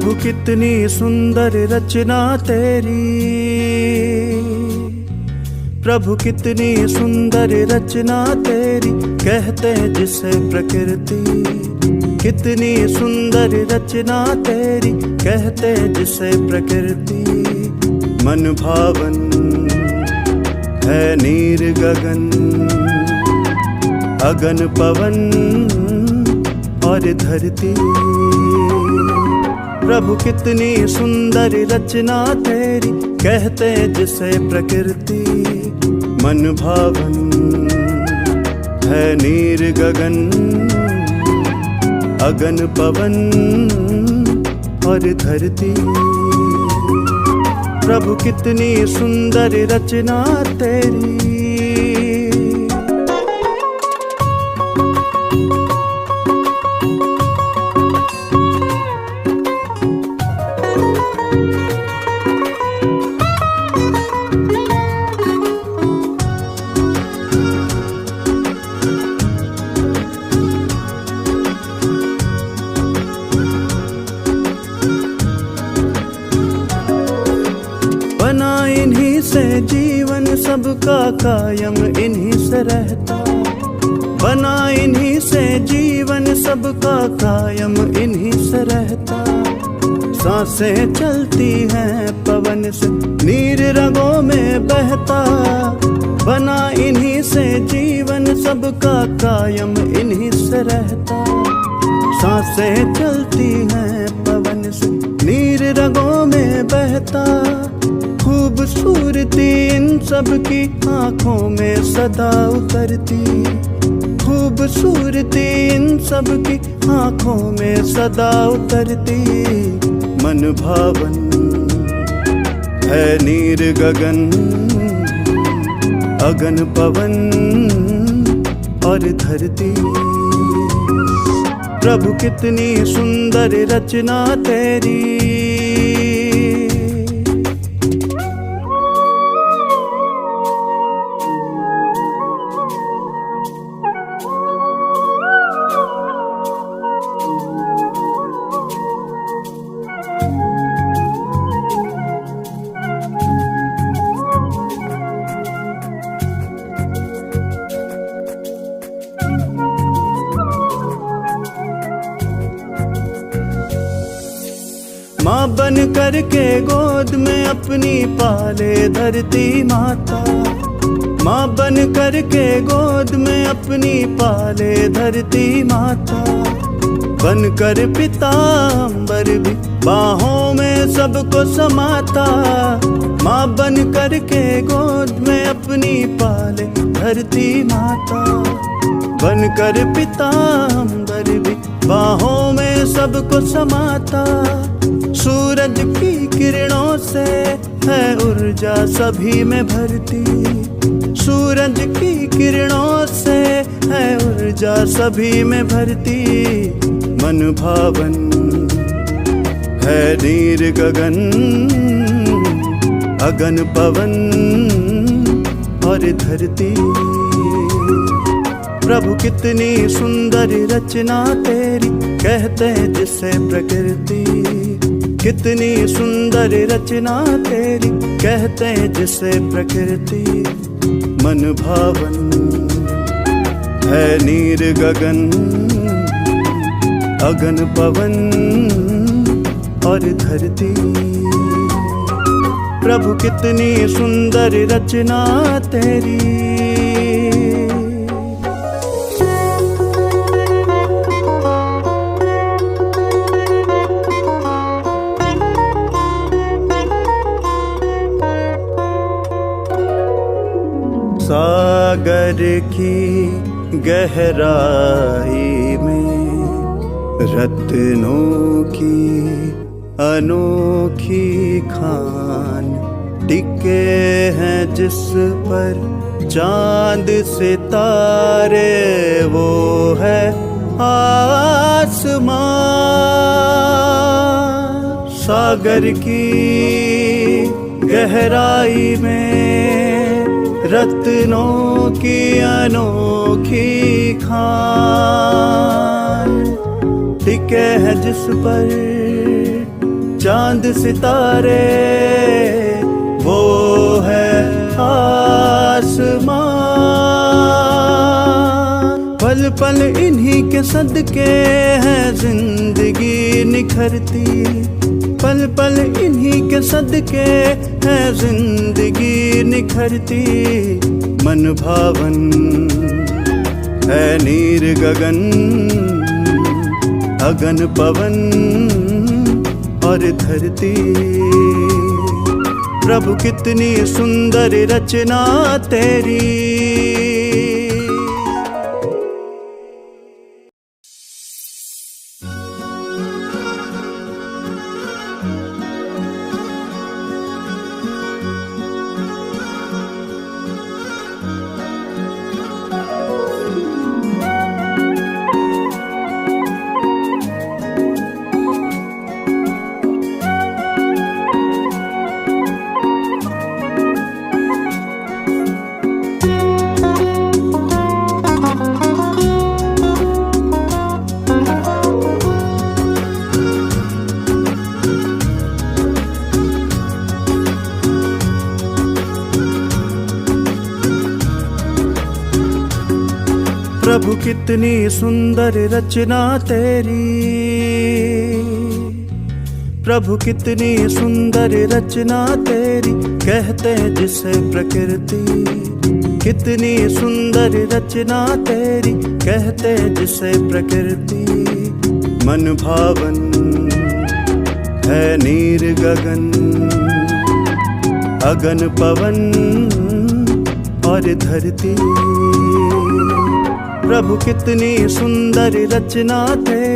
प्रभु कितनी सुंदर रचना तेरी, प्रभु कितनी सुंदर रचना तेरी, कहते हैं जिसे प्रकृति। कितनी सुंदर रचना तेरी, कहते हैं जिसे प्रकृति। मन भावन है नीर गगन, अगन पवन और धरती। प्रभु कितनी सुंदर रचना तेरी, कहते हैं जिसे प्रकृति। मन भावन है नीर गगन, अगन पवन और धरती। प्रभु कितनी सुंदर रचना तेरी। बना इन्हीं से जीवन सबका कायम इन्हीं से रहता। बना इन्हीं से जीवन सबका कायम इन्हीं से रहता। सांसें चलती हैं पवन से, नीर रगों में बहता। बना इन्हीं से जीवन सबका कायम इन्हीं से रहता। सांसें चलती हैं पवन से, नीर रगों में बहता। खूबसूरती इन सब की आँखों में सदा उतरती। खूबसूरती इन सब की आँखों में सदा उतरती। मन भावन है नीर गगन, अगन पवन और धरती। प्रभु कितनी सुंदर रचना तेरी। माँ बन करके गोद में अपनी पाले धरती माता। माँ बन करके गोद में अपनी पाले धरती माता। बन कर पिता अम्बर भी बाहों में सबको समाता। माँ बन करके गोद में अपनी पाले धरती माता। बन कर पिता अम्बर भी बाहों में सबको समाता। सूरज की किरणों से है ऊर्जा सभी में भरती। सूरज की किरणों से है ऊर्जा सभी में भरती। मन भावन है नीर गगन, अगन पवन और धरती। प्रभु कितनी सुंदर रचना तेरी, कहते हैं जिसे प्रकृति। कितनी सुंदर रचना तेरी, कहते हैं जिसे प्रकृति। मन भावन है नीर गगन, अगन पवन और धरती। प्रभु कितनी सुंदर रचना तेरी। सागर की गहराई में रत्नों की अनोखी खान टिके हैं, जिस पर चांद सितारे वो है आसमां। सागर की गहराई में रत्नों की अनोखी खान टिके हैं, जिस पर चांद सितारे वो है आसमां। पल पल इन्हीं के सदके है जिंदगी निखरती, पल पल इन्हीं के सदके है जिंदगी निखरती। मन भावन है नीर गगन, अगन पवन और धरती। प्रभु कितनी सुंदर रचना तेरी। प्रभु कितनी सुंदर रचना तेरी, प्रभु कितनी सुंदर रचना तेरी, कहते हैं जिसे प्रकृति। कितनी सुंदर रचना तेरी, कहते हैं जिसे प्रकृति। मन भावन है नीर गगन, अगन पवन और धरती। प्रभु कितनी सुंदर रचना तेरी।